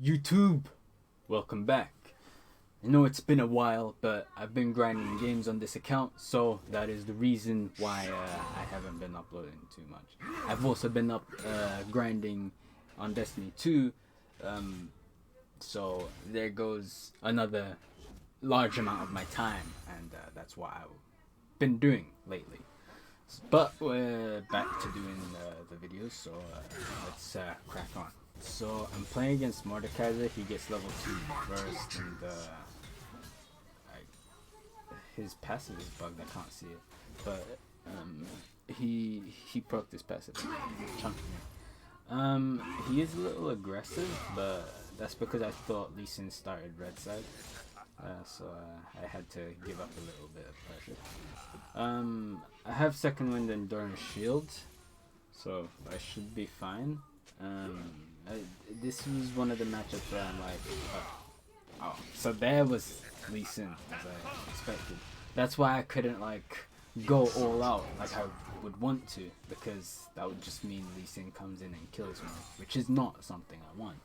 YouTube, welcome back. I know it's been a while, but I've been grinding games on this account, so that is the reason why I haven't been uploading too much. I've also been grinding on Destiny 2, so there goes another large amount of my time, and that's what I've been doing lately. But we're back to doing the videos, so let's crack on. So I'm playing against Mordekaiser. He gets level 2 first, and his passive is bugged. I can't see it, but he proc this passive. He is a little aggressive, but that's because I thought Lee Sin started red side, so I had to give up a little bit of pressure. I have second wind and Dyrone shield, so I should be fine. This was one of the matchups where I'm like, oh, so there was Lee Sin, as I expected. That's why I couldn't like go all out like I would want to, because that would just mean Lee Sin comes in and kills me, which is not something I want.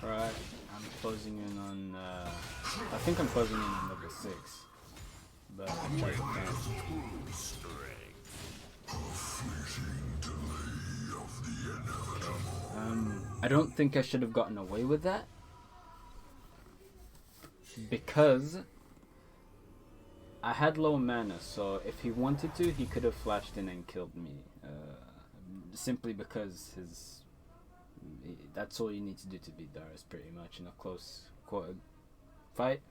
Alright, I'm closing in on, I think I'm closing in on level 6, but I tried to cancel. I don't think I should have gotten away with that, because I had low mana, so if he wanted to, he could have flashed in and killed me, simply because that's all you need to do to beat Darius, pretty much, in a close quarter fight.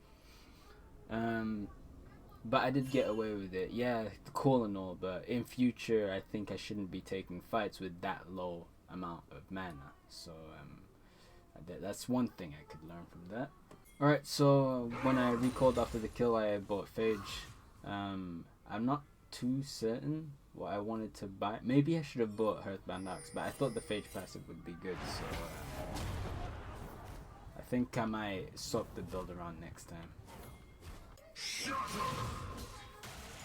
But I did get away with it. Yeah, cool and all, but in future, I think I shouldn't be taking fights with that low amount of mana. So that's one thing I could learn from that. Alright, so when I recalled after the kill, I bought Phage. I'm not too certain what I wanted to buy. Maybe I should have bought Hearthbound Axe, but I thought the Phage passive would be good, so I think I might swap the build around next time.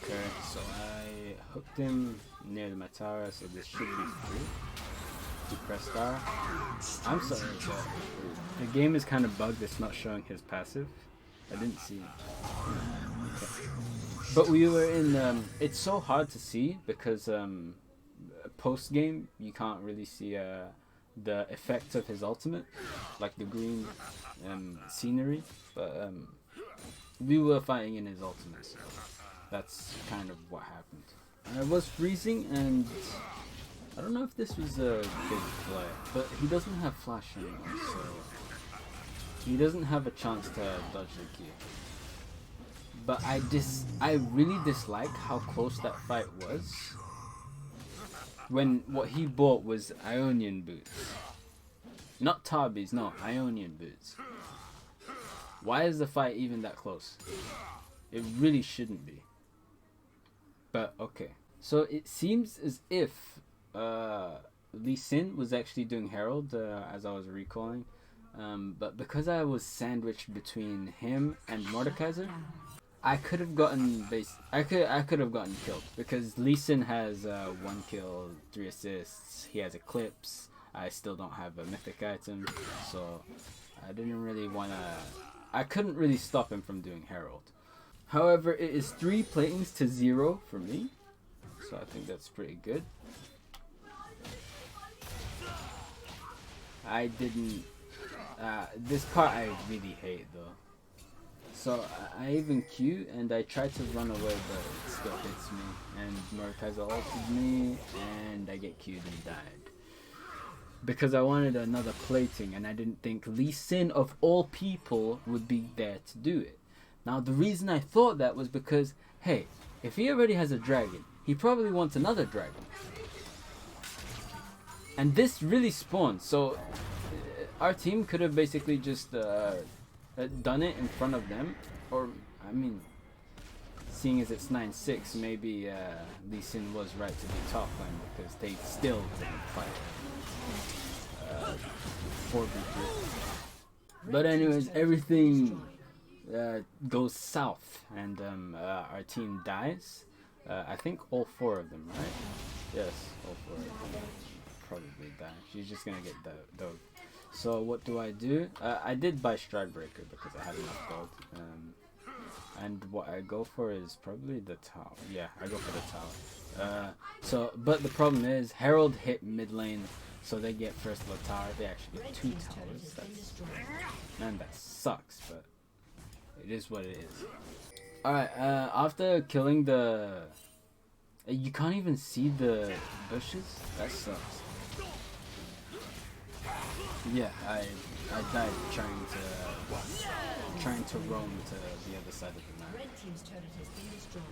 Okay, so I hooked him near the Matara, so this should be free to press star. I'm sorry, but the game is kind of bugged. It's not showing his passive. I didn't see it. Okay. But we were in, it's so hard to see because post game you can't really see the effects of his ultimate, like the green scenery, but we were fighting in his ultimate, so that's kind of what happened. I was freezing, and I don't know if this was a big play, but he doesn't have flash anymore, so he doesn't have a chance to dodge the Q. But I really dislike how close that fight was when what he bought was Ionian boots. Not Tarbies, no, Ionian boots. Why is the fight even that close? It really shouldn't be. But okay. So it seems as if Lee Sin was actually doing Herald as I was recalling. But because I was sandwiched between him and Mordekaiser, I could have gotten I could have gotten killed, because Lee Sin has 1 kill, 3 assists. He has Eclipse. I still don't have a mythic item, so I didn't really want to. I couldn't really stop him from doing Herald. However, it is 3 platings to 0 for me, so I think that's pretty good. I didn't. This part I really hate though. So I even Q and I tried to run away, but it still hits me. And Mordekaiser ulted me, and I get Q'd and died. Because I wanted another plating, and I didn't think Lee Sin of all people would be there to do it. Now the reason I thought that was because, hey, if he already has a dragon, he probably wants another dragon. And this really spawned, so our team could have basically just done it in front of them, or I mean, seeing as it's 9-6, maybe Lee Sin was right to be top lane, because they still didn't fight 4v3. But anyways, everything goes south, and our team dies. I think all 4 of them, right? Yes, all 4 of them probably die. She's just gonna get So what do? I did buy Stridebreaker because I had enough gold. And what I go for is probably the tower. Yeah, I go for the tower. But the problem is Herald hit mid lane, so they get first the tower. They actually get 2 towers. Man, that sucks, but it is what it is. Alright, after killing the... You can't even see the bushes? That sucks. Yeah, I died trying to roam to the other side of the map. Red team's turret has been destroyed.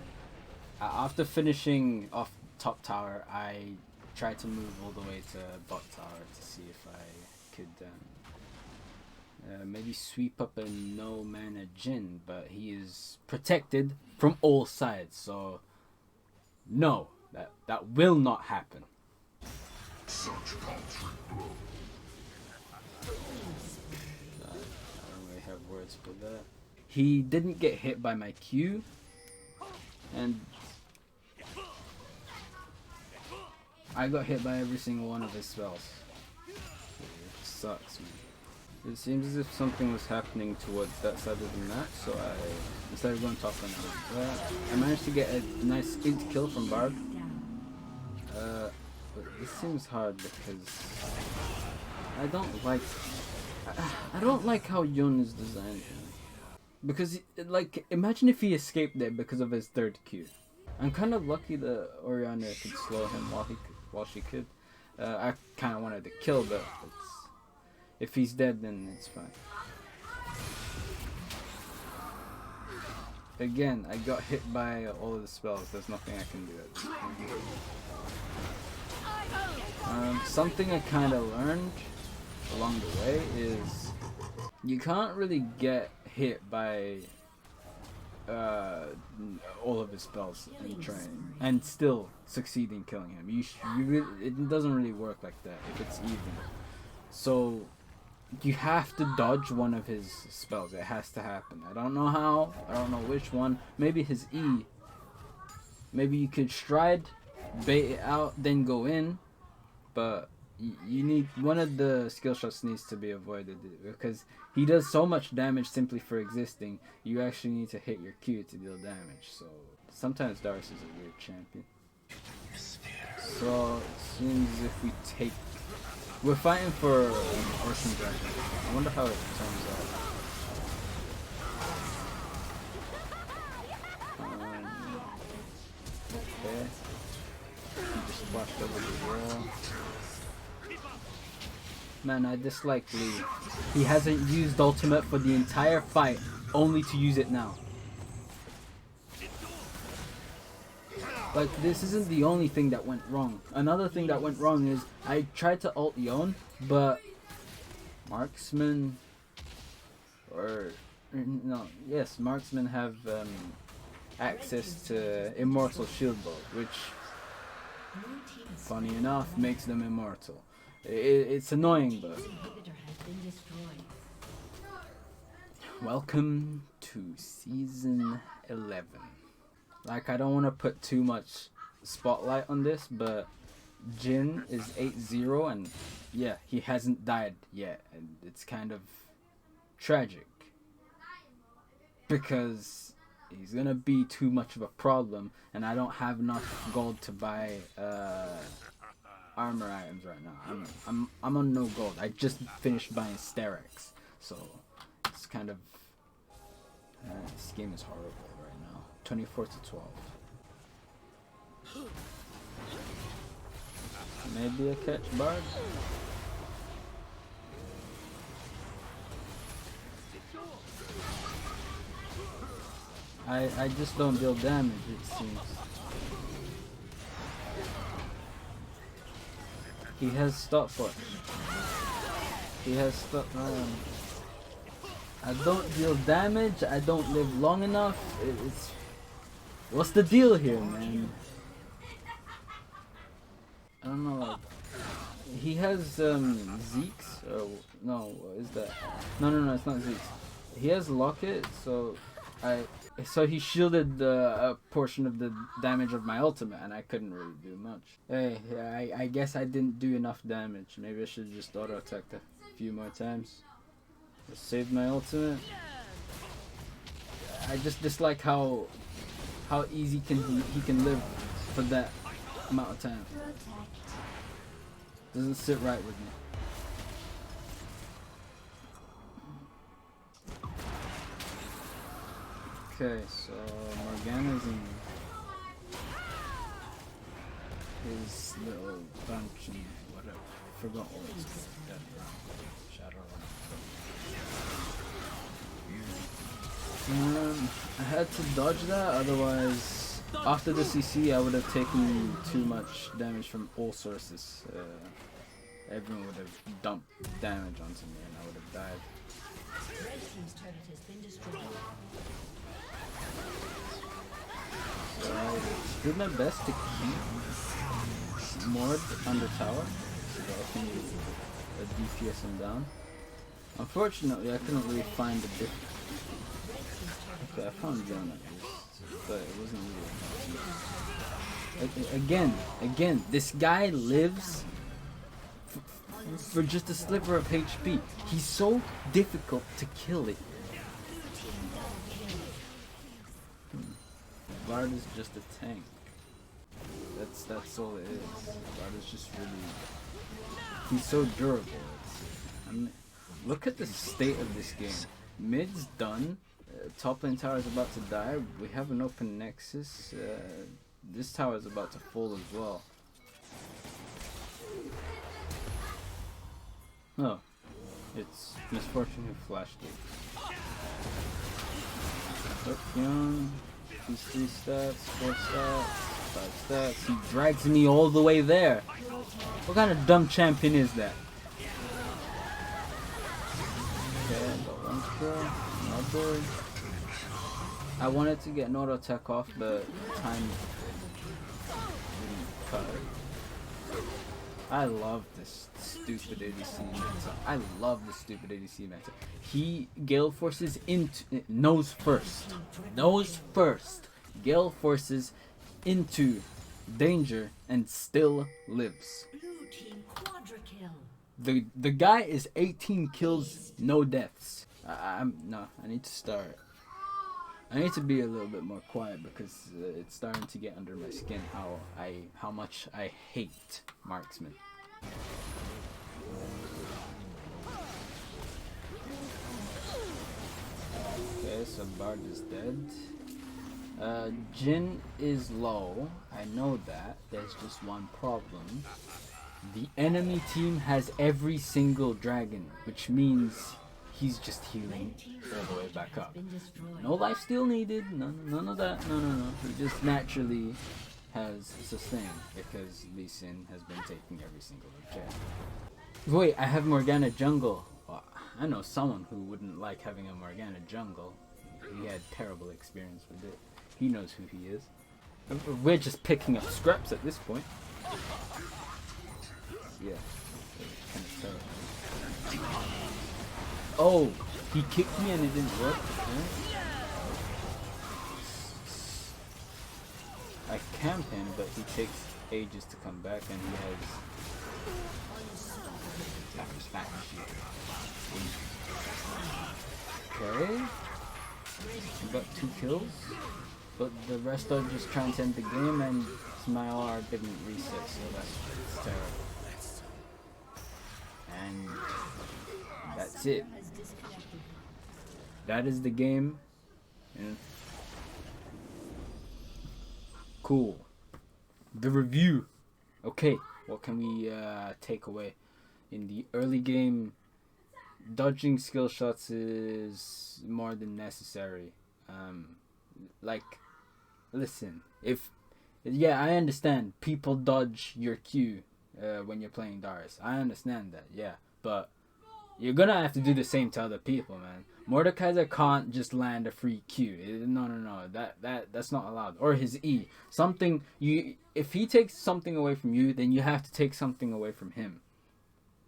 After finishing off top tower, I tried to move all the way to bot tower to see if I could maybe sweep up a no mana Jhin, but he is protected from all sides, so no, that will not happen. I don't really have words for that. He didn't get hit by my Q, and I got hit by every single one of his spells. It sucks, man. It seems as if something was happening towards that side of the map, so instead of going top and I managed to get a nice 8 kill from Barb. But this seems hard because I don't like how Yun is designed. Because like, imagine if he escaped there because of his 3rd Q. I'm kind of lucky that Orianna could slow him while she could. I kind of wanted to kill, but if he's dead, then it's fine. Again, I got hit by all of the spells. There's nothing I can do at this point. Something I kind of learned along the way is you can't really get hit by all of his spells and still succeed in killing him. It doesn't really work like that if it's even. So you have to dodge one of his spells. It has to happen. I don't know how. I don't know which one. Maybe his E. Maybe you could stride, bait it out, then go in. But you need one of the skill shots needs to be avoided because he does so much damage simply for existing. You actually need to hit your Q to deal damage. So sometimes Darius is a weird champion. So it seems if we take, we're fighting for an Ocean Dragon. I wonder how it turns out. Okay. He just splashed over the wall. Man, I dislike Lee. He hasn't used ultimate for the entire fight, only to use it now. Like, this isn't the only thing that went wrong. Another thing that went wrong is I tried to ult Yone, but marksmen marksmen have access to immortal shield bolt, which, funny enough, makes them immortal. It's annoying, but welcome to season 11. Like, I don't want to put too much spotlight on this, but Jhin is 8-0 and yeah, he hasn't died yet, and it's kind of tragic because he's gonna be too much of a problem, and I don't have enough gold to buy armor items right now. I'm on no gold. I just finished buying Sterex, so it's kind of this game is horrible right now. 24-12. Maybe a catch Bard. I just don't deal damage, it seems. He has stopwatch. He has stop. I don't deal damage. I don't live long enough. It's what's the deal here, man? I don't know. Like, he has Zeke's. No, what is that? No, it's not Zeke's. He has Locket, so So he shielded a portion of the damage of my ultimate, and I couldn't really do much. Hey, I guess I didn't do enough damage. Maybe I should just auto attack a few more times. Just saved my ultimate. I just dislike how easy he can live for that amount of time. Doesn't sit right with me. Okay, so Morgana's in his little bunch and whatever. I forgot what it's called. Shadowrun. I had to dodge that, otherwise after the CC I would have taken too much damage from all sources. Everyone would have dumped damage onto me and I would have died. Red team's turret has been destroyed. So I did my best to keep Mord under tower so that I can DPS him down. Unfortunately, I couldn't really find the difference. Okay, I found Dyrone at least, but it wasn't really enough. Again, this guy lives for just a sliver of HP. He's so difficult to kill it. Bard is just a tank. That's all it is. Bard is just really... He's so durable. Look at the state of this game. Mid's done. Top lane tower is about to die. We have an open nexus. This tower is about to fall as well. Oh, it's Misfortune who flashed it. Look, young. He's 3 stats, 4 stats, 5 stats. He drags me all the way there. What kind of dumb champion is that? Okay, I got 1 kill. Another. I wanted to get an auto attack off, but time didn't cut it. I love this stupid ADC meta. I love this stupid ADC meta. He Gale forces into nose first. Gale forces into danger and still lives. Blue team quadra kill. The guy is 18 kills, no deaths. I need to start. I need to be a little bit more quiet because it's starting to get under my skin how much I hate marksman. Okay, so Bard is dead. Jhin is low. I know that. There's just one problem. The enemy team has every single dragon, which means he's just healing all the way back up. No lifesteal needed, none of that, no. He just naturally has sustain because Lee Sin has been taking every single care. Wait, I have Morgana jungle. Well, I know someone who wouldn't like having a Morgana jungle. He had terrible experience with it. He knows who he is. We're just picking up scraps at this point. Yeah, kind of terrible. Oh, he kicked me and it didn't work. I camp him, but he takes ages to come back, and he has okay. He got 2 kills, but the rest are just trying to end the game, and my R didn't reset, so that's terrible. And that's it. That is the game. Yeah. Cool. The review. Okay, what can we take away? In the early game, dodging skill shots is more than necessary. Listen, I understand people dodge your Q when you're playing Darius. I understand that, yeah, but you're gonna have to do the same to other people, man. Mordekaiser can't just land a free Q. No. That's not allowed. Or his E. If he takes something away from you, then you have to take something away from him.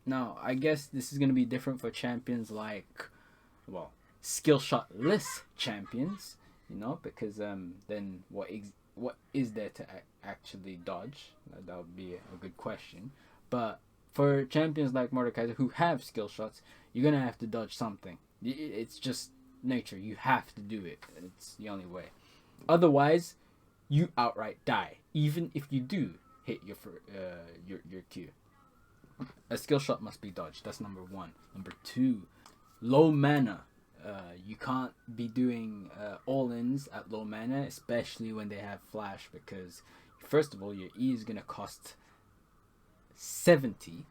Now, I guess this is gonna be different for champions like, well, skill shot-less champions. you know, because then what is there to actually dodge? That would be a good question. But for champions like Mordekaiser who have skill shots, you're gonna have to dodge something. It's just nature. You have to do it. It's the only way. Otherwise, you outright die. Even if you do hit your Q. A skill shot must be dodged. That's number one. Number two, low mana. You can't be doing all-ins at low mana, especially when they have flash, because first of all, your E is gonna cost 70.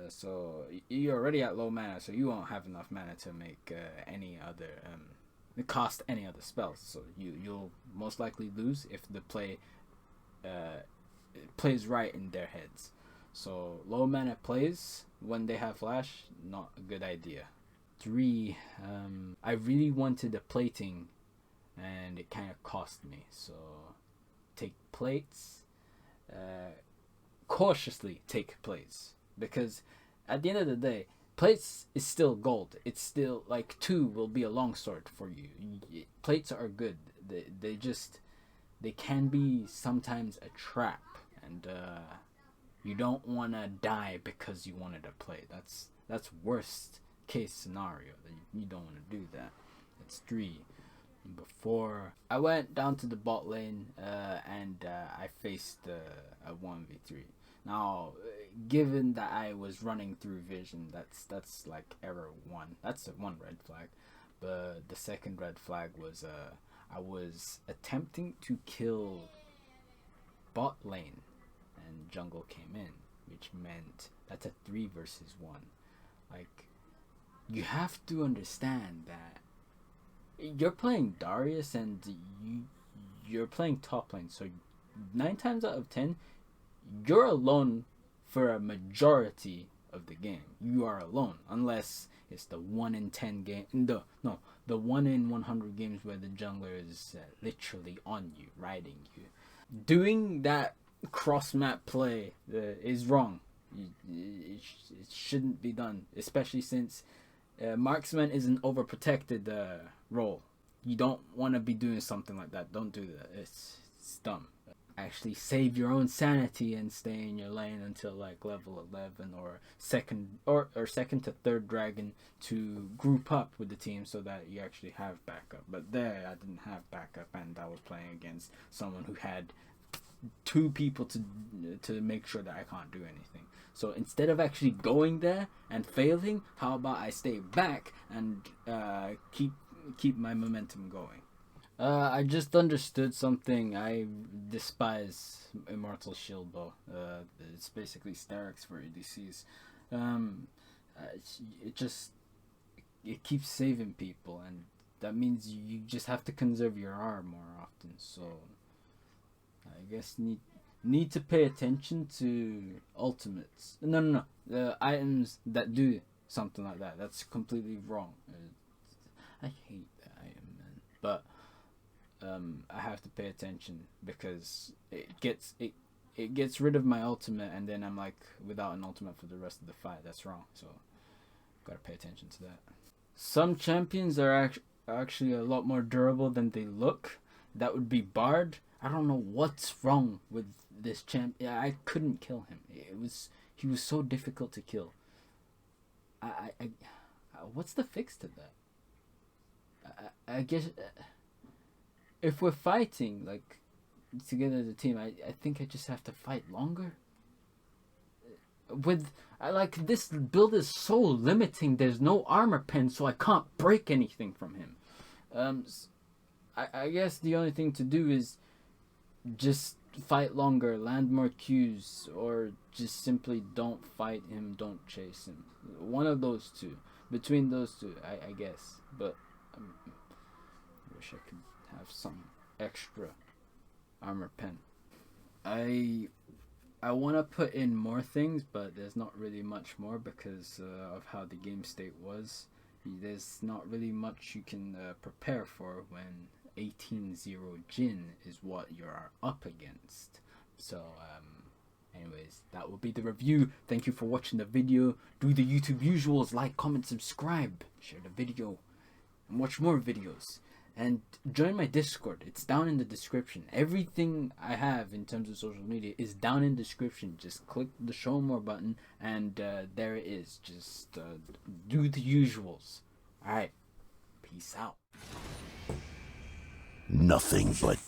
So you're already at low mana, so you won't have enough mana to make any other cast any other spells. So you'll most likely lose if the play plays right in their heads. So low mana plays when they have flash, not a good idea. 3, I really wanted a plating, and it kind of cost me. So take plates, cautiously take plates, because at the end of the day, plates is still gold. It's still like 2 will be a longsword for you. Plates are good. They can be sometimes a trap, and you don't want to die because you wanted a plate. That's worst case scenario. You don't want to do that. That's 3. Number 4, I went down to the bot lane and I faced a 1v3. Now, given that I was running through vision, that's like error 1. That's one red flag. But the second red flag was I was attempting to kill bot lane and jungle came in, which meant that's a 3 versus 1. Like, you have to understand that you're playing Darius and you're playing top lane, so 9 times out of 10 you're alone for a majority of the game. You are alone, unless it's the 1 in 10 game. The 1 in 100 games where the jungler is literally on you, riding you. Doing that cross map play is wrong. It shouldn't be done, especially since marksman is an overprotected role. You don't want to be doing something like that. Don't do that. It's dumb. Actually save your own sanity and stay in your lane until like level 11 or second to third dragon to group up with the team so that you actually have backup. But there I didn't have backup, and I was playing against someone who had 2 people to make sure that I can't do anything. So instead of actually going there and failing, how about I stay back and keep my momentum going. I just understood something. I despise Immortal Shield Bow. It's basically Sterix for ADCs. It keeps saving people, and that means you just have to conserve your R more often. So I guess need to pay attention to ultimates. No. The items that do something like that. That's completely wrong. I hate that item, man. But I have to pay attention because it gets rid of my ultimate, and then I'm like without an ultimate for the rest of the fight. That's wrong. So gotta pay attention to that. Some champions are actually a lot more durable than they look. That would be Bard. I don't know what's wrong with this champ. Yeah, I couldn't kill him. He was so difficult to kill. What's the fix to that? I guess if we're fighting like together as a team, I think I just have to fight longer. This build is so limiting. There's no armor pen, so I can't break anything from him. I guess the only thing to do is just fight longer, land more Qs, or just simply don't fight him, don't chase him. One of those two. Between those two, I guess. But I wish I could have some extra armor pen. I want to put in more things, but there's not really much more because of how the game state was. There's not really much you can prepare for when 18-0 Jin is what you're up against. So anyways, that will be the review. Thank you for watching the video. Do the YouTube usuals: like, comment, subscribe, share the video, and watch more videos. And join my Discord. It's down in the description. Everything I have in terms of social media is down in the description. Just click the show more button, and there it is. Just do the usuals. Alright. Peace out. Nothing but